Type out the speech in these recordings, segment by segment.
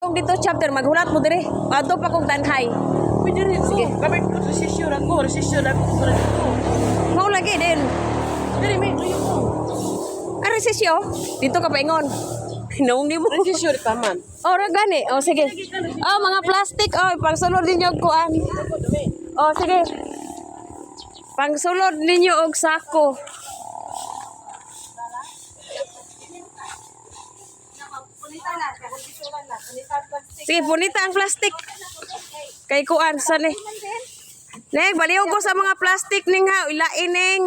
Kung dito chapter, maghulat mo dire. Ato pa kong tanhay. Pwede rin. Sige. Bakit resisyon ako? Mau lagi din. Dili, may tuyo ko. Ang resisyo, dito ka paingon. Hinong ni mo. Resisyon pa man. Oh, gani. Oh, sige. Oh, mga plastic. Oh, pangsulod ninyo og kuan. Oh, sige. Pangsulod ninyo og sako. Sige, punita ang plastic. Kay kuan sa ni. Neng, baliw ko sa mga plastic ning ha, ilain ning.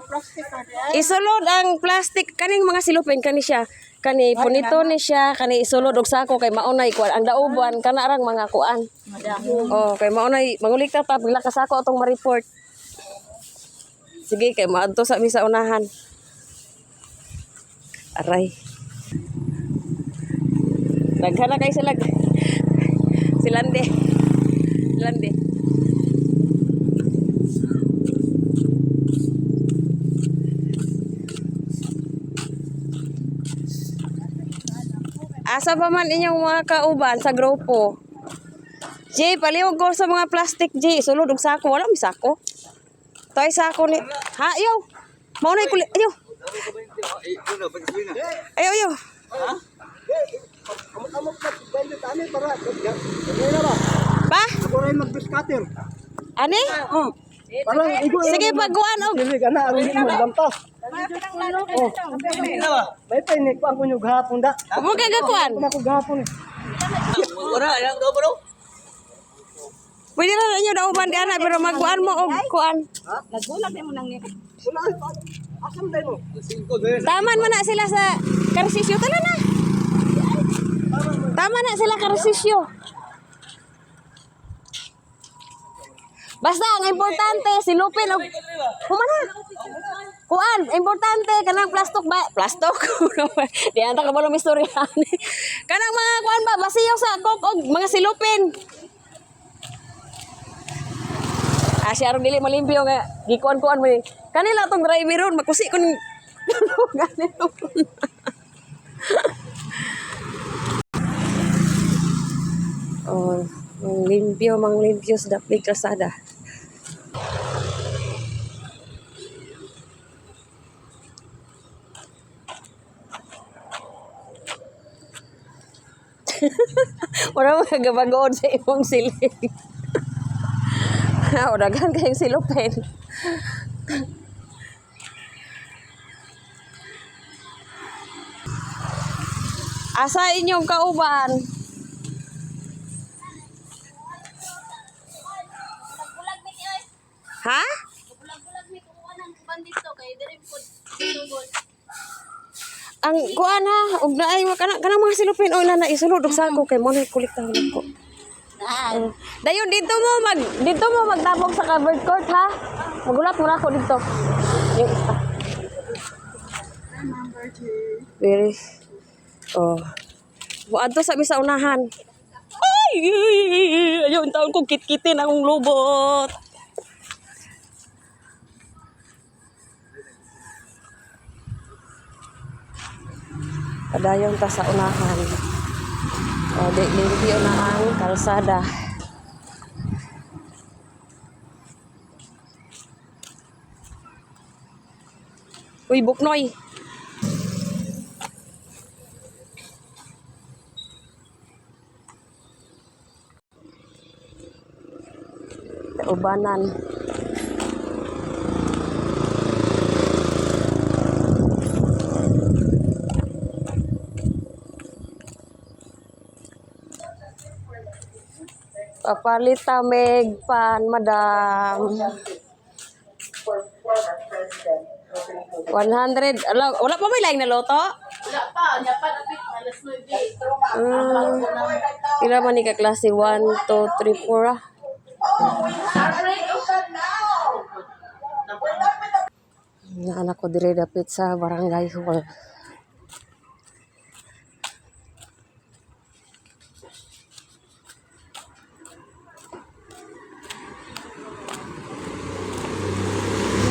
Plastic ka Isulod ang plastic kaning mga silupin kani siya. Kani punito ni siya, kani isulod og sako kay maunay kuan ang dauban kana arang mga kuan. Oh, kay maunay mangulik ta pila ka sako atong ma-report. Sige kay maadto sa misa unahan. Aray. Daghana kay sila. Silande. Silande. Asa pa man inyong mga kauban sa grupo? Jay, paliwag ko sa mga plastic, Jay. Sulod og sako. Wala may sako. Toy sako ni... Ha, ayaw. Maunay kulit. Ayaw. Ayaw, ayaw. Amok na bende tani para. Pa? Ako rin mag-scatter. Ani? Parang igo. Sige, pagkuhan og. Dili ka na aron mo gamtas. Oh. May pinik pa ako nyug hapon da. Mo kay gakuan. Ako gahapon. Wala, yang do bro. Pwede na inyo dauban kana pero magkuan mo og kuan. Nagulat mo nang ni. Wala. Asam dai mo. Taman man na sila sa karsisyo tala na. Tama na sila karsisyo. Basta ang importante silupin og humana. Kuan, importante kanang plastok ba? Plastok. Di anta ka balong istoryahan. Kanang mga kuan ba basiyo sa kok og mga silupin. Siya aron dili malimpyo nga gikuan-kuan mo ni. Kanila tong driver ron makusi kun ganito. Oh, mang limpyo sa dapit kasada. Wala mo nagabagood sa imong siling. O, daghan kayong silupin. Asa inyong kauban? Ha? Ang kuan ha, ug naay kana mga silupin oy na isulod og sako kay mo na kuliktahan ko. Dayon dito mo magtabog sa covered court ha. Magulat mo na ako dito. Yung isa. Very. Oh. Buadto sa bisa unahan. Ay! Ayaw ang taon kong kitkitin akong lubot. Padayon ta sa unahan. O, limpyo na ang kalsada. Uy, buknoy. Ubanan. Papalita meg pan, madam. 100. Wala pa may laing na loto? Wala pa, nya pa dapat alas 9. Pila man ni ka klase 1, 2, 3, 4 ah. Nga anak ko dire dapit sa barangay hall.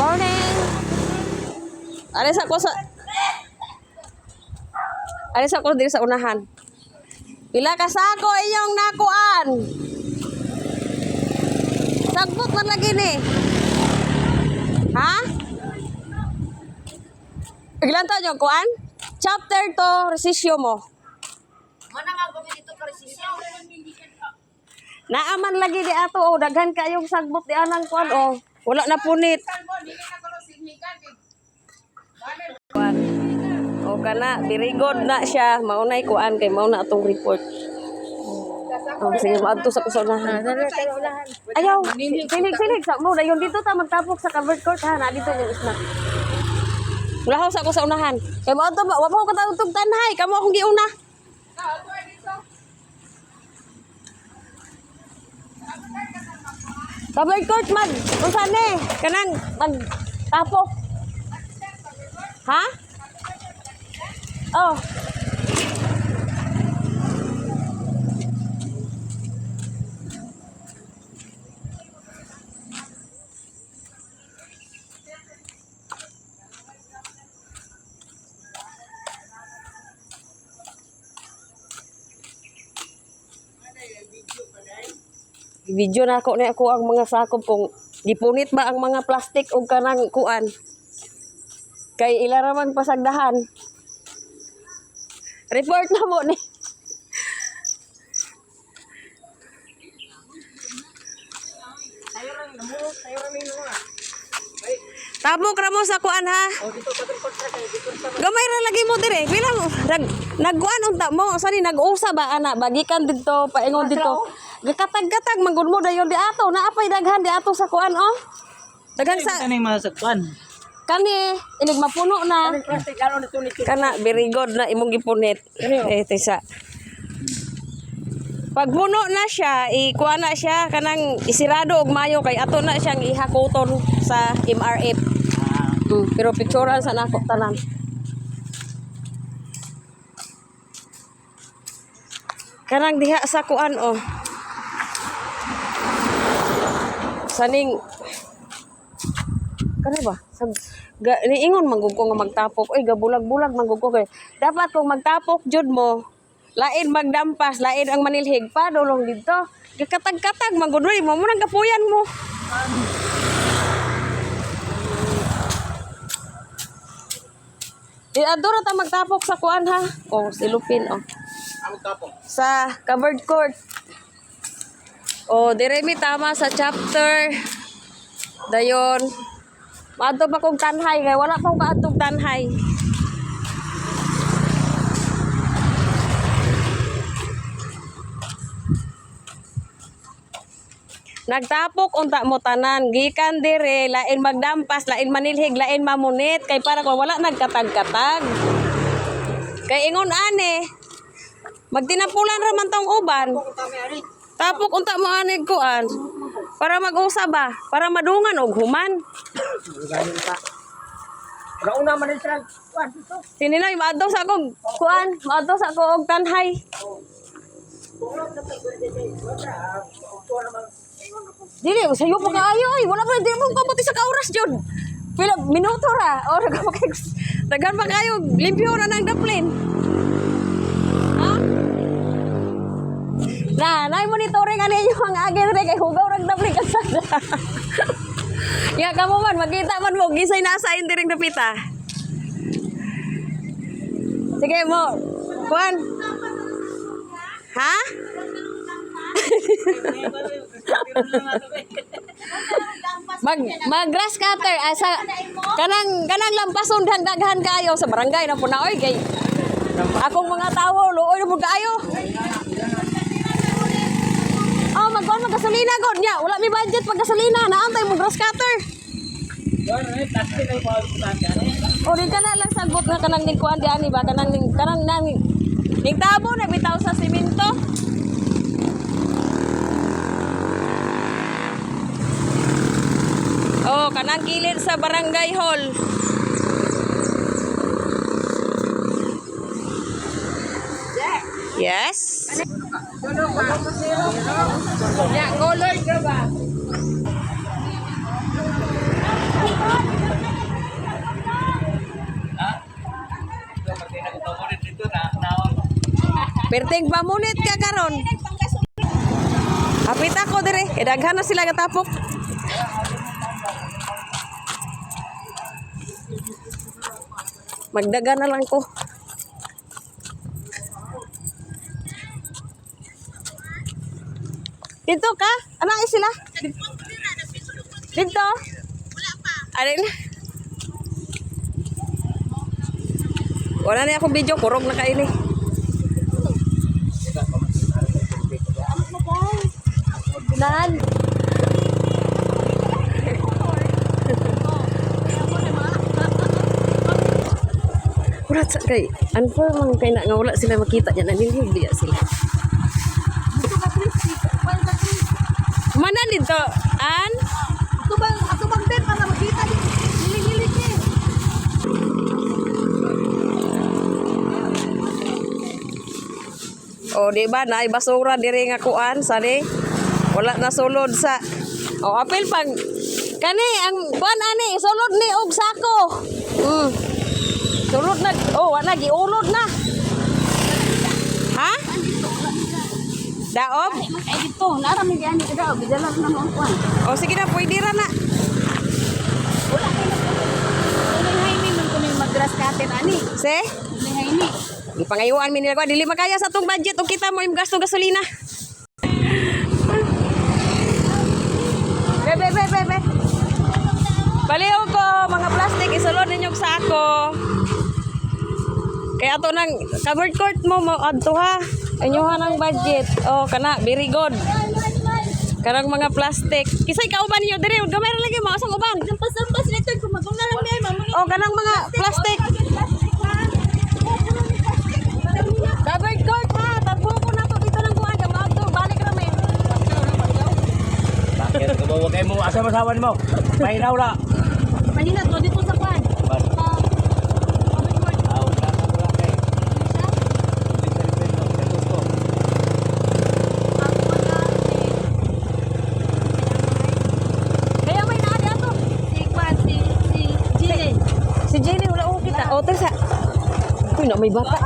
Morning. Alis ako diri sa unahan. Pila ka sako inyong nakuan. Sagbot man lagi ni. Ha? Ilan taon yung kuan? Chapter to resisyo mo. Mana nga gumi dito ka resisyo? Naaman lagi di ato o daghan kayong sagbot di anang kuan o. Wala na punit. Kuan. O kana very good na siya. Maunay kuan kay mauna atong report. Oh, sige, maadto sa kusunahan. Ayaw, sinig. Sa mo, dayon dito ta magtapok sa covered court ha. Na dito yung snack. Wala sa ako sa unahan. Kaya maadto ba, wala ko katawag tanhay. Kamo akong giuna. Covered court mag, kung saan eh. Kanang magtapok. Ha? Oh. Video na ako ang mga sakop kung gipunit ba ang mga plastic o kanang kuan. Kay ilaraman pasagdahan. Report na mo ni. Tabok ra mo sa kuan ha. Gamay ra lagi mo dire. Bilang nagkuan unta mo sa ni nag-usa ba ana bagikan dito paingon dito. Gakatag-katag manggod mo dayon di ato naapay daghan di ato sa kuan oh. Daghan sa Ano yung masakpan? kani inig mapuno na. Kana very good na imong gipunit. Tisa. Pag puno na siya, ikuha na siya kanang isirado og mayo kay ato na siyang ihakuton sa MRF. Pero picturean sa nako tanan. Kanang diha sa kuan oh. Saning kana ba? Niingon manggug ko nga magtapok. Oy gabulag-bulag manggug ko kay dapat kung magtapok jud mo lain magdampas, lain ang manilhig pa dolong dito. Gakatag-katag manggod mo nang kapuyan mo. Di adto ta magtapok sa kuan ha. Oh, silupin oh. Sa covered court. Oh, dire mi tama sa chapter. Dayon. Maadto pa kong tanhay kay wala pa ko kaadtong tanhay. Nagtapok unta mo tanan gikan dire lain magdampas lain manilhig lain mamunit kay para kung wala nagkatag-katag. Kay ingon ane magtinapulan ra man tong uban. Tapok unta mo ani kuan para mag-usa ba para madungan og human. Gauna man sa kuan dito. Tininoy maadto sa akong kuan maadto sa akong tanhay. Dili, sayo pa kaayo ay wala pa di mo kabuti sa kauras jud. Pila minuto ra o dagan pa kayo limpyo na nang daplin. Ha? Nay monitoring ani yung ang agen re kay hugaw rag daplin kasada. Ya kamo man makita man mo gisay na sa indiring dapita. Sige mo. Kuan. Ha? mag grass cutter asa kanang lampason daghan kayo sa barangay na puna oy kay akong mga tawo luoy mo kaayo. Oh magkuan gasolina god nya wala mi budget pag gasolina naantay mo grass cutter. O di kana lang sagbot nga kanang ningkuan di ani ba kanang ning tabo na bitaw sa simento. Oh, kanang kilid sa barangay hall. Yes. Ya, color ka ba? Perting pamunit ka karon. Hapit ako dire, kay daghan na sila gatapok. Magdaga na lang ko. Dito ka? Ano ay sila? Dito? Ano na? Wala na akong video, kurog na kaini. Nan. Kurat sa kay, anpo mang kay na nga wala sila makita niya, nanilhig diya sila. Mana dito? An? Ako bang din para makita din. Hiling-hiling eh. O di ba na basura diri nga kuan sani? Wala na sulod sa. O apil pag kani ang kuan ani sulod ni og sako. Sulod na. Oh wala giulod na. Ha? Daob? Ay dito, narami di ani daw, bidala na mo kuan. O sige na pwede ra na. Wala kay na. Hiling hiling man kuno magras katen ani. Se? Hiling hiling. Di pangayuan mi nila ko dili makaya sa tong budget o kita mo yung gasto gasolina. Be. Baliw ko mga plastic isulod ninyo sa ako. Kaya ato nang covered court mo adto ha. Inyuhan ang budget. Oh kana very good. Karang mga plastic. Kisay kauban niyo diri gamay ra lagi mo asang uban. Sampas nito kung maguna lang di mamo. Oh kanang mga plastic. Covered court ha. Tagbo ko na to dito ng kuan kang adto balik ra may. Bakit ko kay mo asa masawan mo? Mahinaw la. Kanina to dito sa kuan. Kaya may naadi ato. Si Jenny wala ko kita. O tersa. Uy na may bata.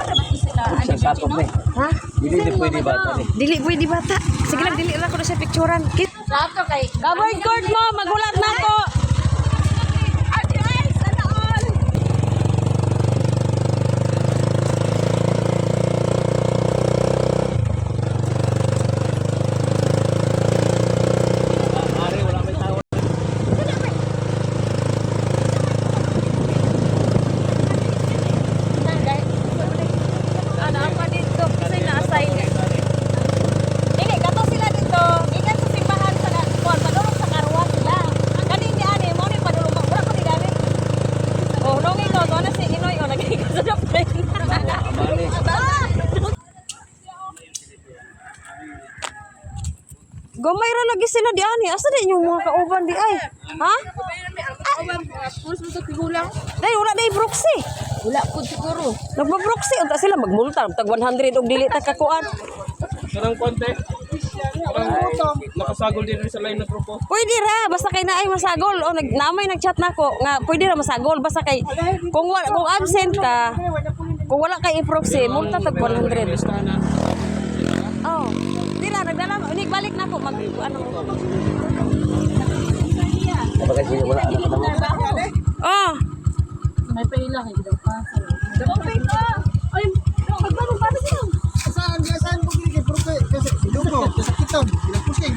Sa sapot ni. Ha? Dili pwede bata ni. Dili pwede bata. Sige lang dili lang ko na sa picturean. Sato kay Covered court mo magulat na ko. Ate ay sana all. Ari wala may tao. Ano pa dito kasi na-assign. Dili kato sila dito. Ikan sa simbahan sa kuan padulong sa karwa sila. Kani ni ani mo ni padulong wala ko digani. Oh, nongi ko to na si Inoy o nagika sa dapat. Amali. Gamay ra lagi sila di ani. Asa di yung mga kauban di ay? Ha? Dai wala dai proxy. Wala ko siguro. Nagpa-proxy unta sila magmulta tag 100 og dili ta kakuan. Sarang konti. Nakasagol din rin sa line na grupo. Pwede ra basta kay naay masagol o namay nagchat nako nga pwede ra masagol basta kay kung absent ka kung wala kay i-proxy multa tag 100. Oh. Dila nagdala unig balik nako mag ano. Kapag sino wala anak na mo. Oh. May paila kay daw pa. Daw pa. Ay, magbanong pa sila. Saan mo kini kay profe kasi dugo sa kitab. Pinagpusay.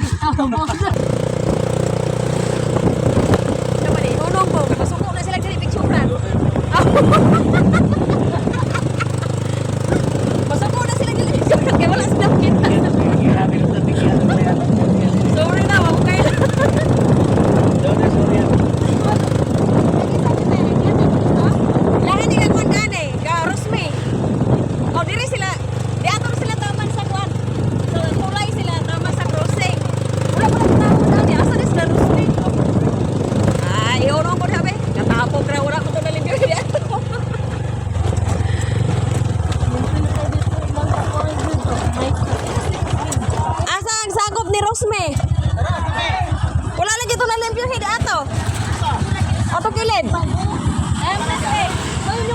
Naman eh, unong ko masuko na sila dili picturean. Masuko na sila dili picturean kay wala sila kita. Grabe sa tingyan. Sorry na, wag kay. Lahat ni kakuan gani, ka Rosme. O diri sila, di ato sila taman sa kuan. So tulay sila taman sa crossing. Wala pa na tao sa asa ni sila Rosme. Ay, iunong ko sabi. Katapog ra wala ko to nalimpyo di ato. Asa ang sagop ni Rosme? Wala lagi to nalimpyo di ato. Ato kilid.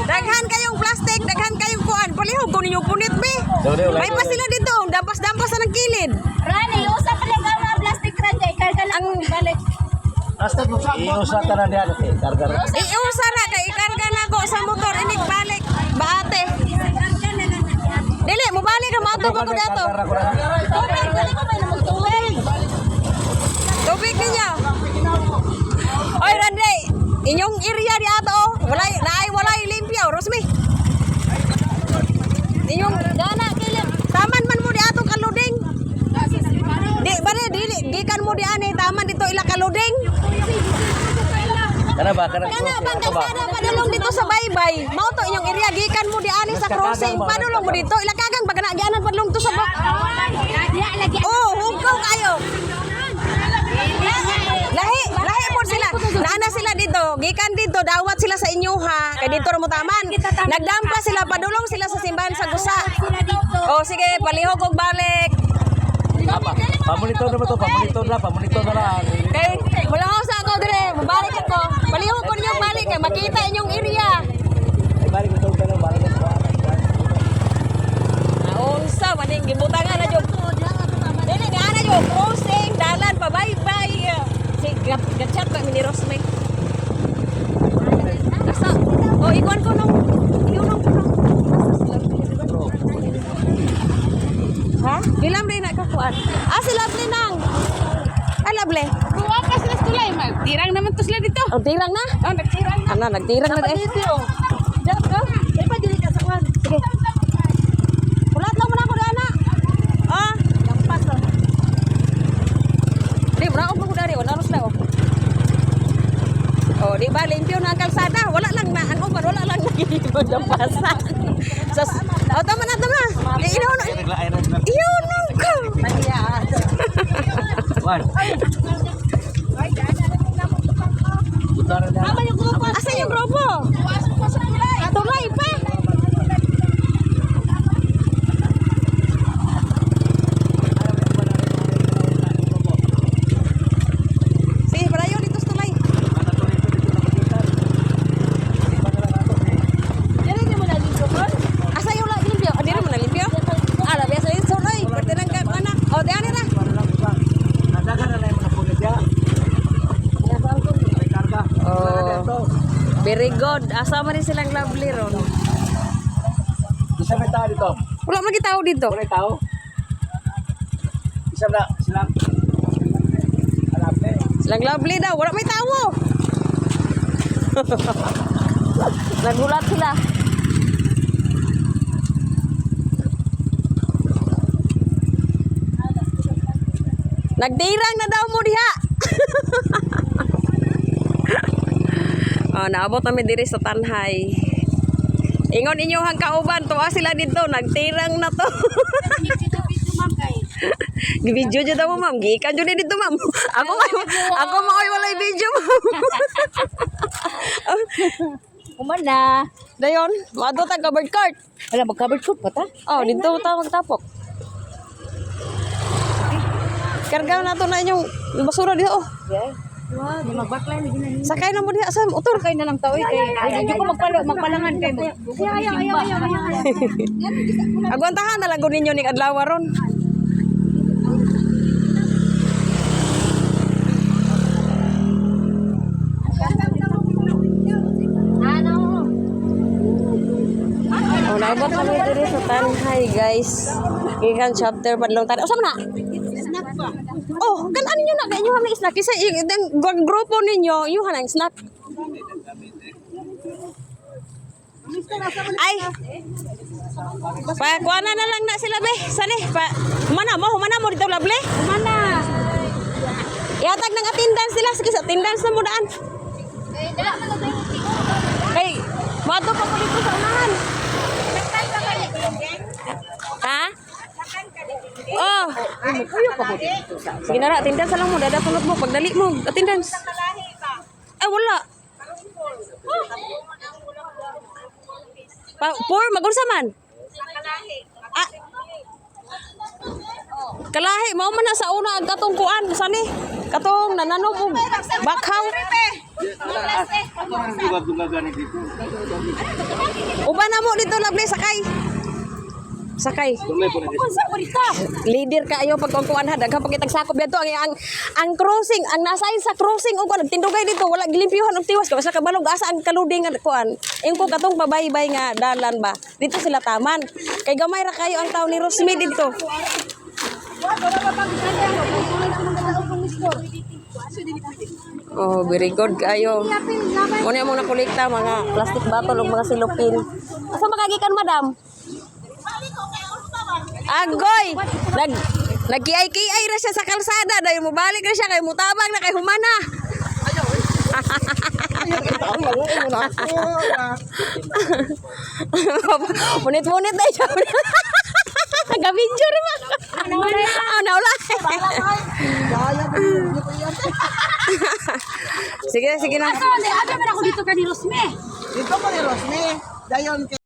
Daghan kayong plastic, daghan kayong kuan. Pulihon Paluhog ko ninyo punit, be. May pa sila dito. Dampas-dampas na ng kilid. Rani, usap pa lang ang plastic ran dyan. Karga lang ang balik. Iusa ka na diyan. Karga na. Iusa na kay ikarga na ko sa motor inig balik. Baate. Dili mo balik ka mo ko dato. Tubig, balik ko may namang tubig. Tubig ninyo. Oy, Randy. Inyong area di ato. Walay limpyo, Rosmi. Inyong Gana, kilid. taman man mo di ato kaluding. Di kan mo di ani taman dito ila kaluding. Kana ba kana? Kana bangkas padulong dito sa baybay. Mao to inyong area gikan mo di ani sa crossing. Padulong mo dito ila kagang baga nagyanan padulong to sa Oh, hugaw kayo. Lahi po sila. Naana sila dito. Gikan dito, dawat sila sa inyo ha. Kay dito ra mo taman. Nagdampa sila, padulong sila sa simbahan sa Gusa. Oh, sige, palihog og balik. Pamonitor na ba to? Pamonitor na lang. Kay wala ko sa ako dire, mabalik ako. Palihog ko ninyo balik kay makita inyong area. Ay, balik mo to ka balik mo. Unsa maning gibutangan na jud. Dili nga na jud crossing dalan pa bye-bye. Si gatchat pa ni Rosme. Asa? Oh, ikuan ko nung Ha? Bilang din na kakuan. Si Lovely nang. Ay, Lovely. Buwa pa sila sa tulay. Tirang naman to sila dito. Ang tirang na? Oh, nagtirang. Ana, nagtirang na eh. Diyan ka. May pa dili ka sa kwan. Sige. Pulat lang mo na ako di ana. Ah, Lampas oh. di braog mo ko dari, naros na oh. Oh, di ba limpyo na ang kalsada? Wala lang na ano ba, wala lang nagigod ang pasa. Sa tama na. Iyon ko. Wan. Utara na. Asa yung grupo? Tulay pa. Sige, palayo dito sa tulay. Dili mo na dito kon. Asa yung limpyo? Hindi naman na limpyo? Ala, biasa yung tulay. Pwede lang ka, mana? O, di ani na. Nadagan na lang mga pulit ya. Karga. Oh, very good. Asa man rin silang Lovely ron. Isa may tao dito. Wala man kita dito. Wala tao. Isa na silang. Alam na. Silang Lovely daw. Wala may tawo. Nagulat sila. Nagdirang na daw mo diha. Oh, naabot kami diri sa Tanhay. Ingon inyo hang kauban, tuwa sila dito, nagtirang na to. Gi-video jud daw ma'am, gikan jud dito ma'am. Ako maoy walay video ma'am. Umana. Dayon, maadto ta covered cart. Wala mag-cover coat pa ta? Oh, dito ta magtapok. Karga na to na inyong basura dito. Oh. Yeah. Wow, di magbakla ni ginahin. Sakay na mo diha sa motor. Kay na lang tao kay. Ay, ko magpalangan kay mo. Ayaw. Agwantahan na lang gud ninyo ning adlaw ron. Ano? Oh, naabot kami diri sa Tanhay, guys. Gikan chapter padlong tan. Usa man na? Snack pa. Oh, kan ano nyo na kayo na snack kasi yung grupo ninyo, yung hanang snack. Ay. Pa kuana na lang na sila be. Sani pa humana mo dito Lovely. Umana. Ihatag ng attendance sila sige sa attendance na mo daan. Hey, mato pa ko dito sa unahan. Ha? Oh. Sige na ra, attendance lang mo. Dadapunod mo. Pagdali mo, attendance. Ay, wala. Por, magunsa man? Ah. Kalahi, mao man na sa una ang katong kuan. Sani? Katong nananog og bakhaw. Uban na mo dito Lovely sakay. Sakay. Tumay po na dito. Unsa ko dito? Leader ka ayo pag kuan ha daghang pagitag sakop dito ang crossing ang nasain sa crossing ug kuan tindugay dito wala gilimpyuhan og tiwas ka basta kabalog asa ang kaluding nga kuan ingko katong pabaybay nga dalan ba dito sila taman kay gamay ra kayo ang taon ni Rosmi dito. Oh, very good kayo. Muna mo na kolekta mga plastic bottle ug mga silupin. Asa makagikan madam? Agoy! Nagkiay-kiay ra siya sa kalsada dahil mo balik na siya kay mutabang na kay humana. Munit-munit na siya. Nag-video rin ba? Nawala. Sige na. Asa, abi man ako dito ka ni Rosme. Dito ko ni Rosmi. Dayon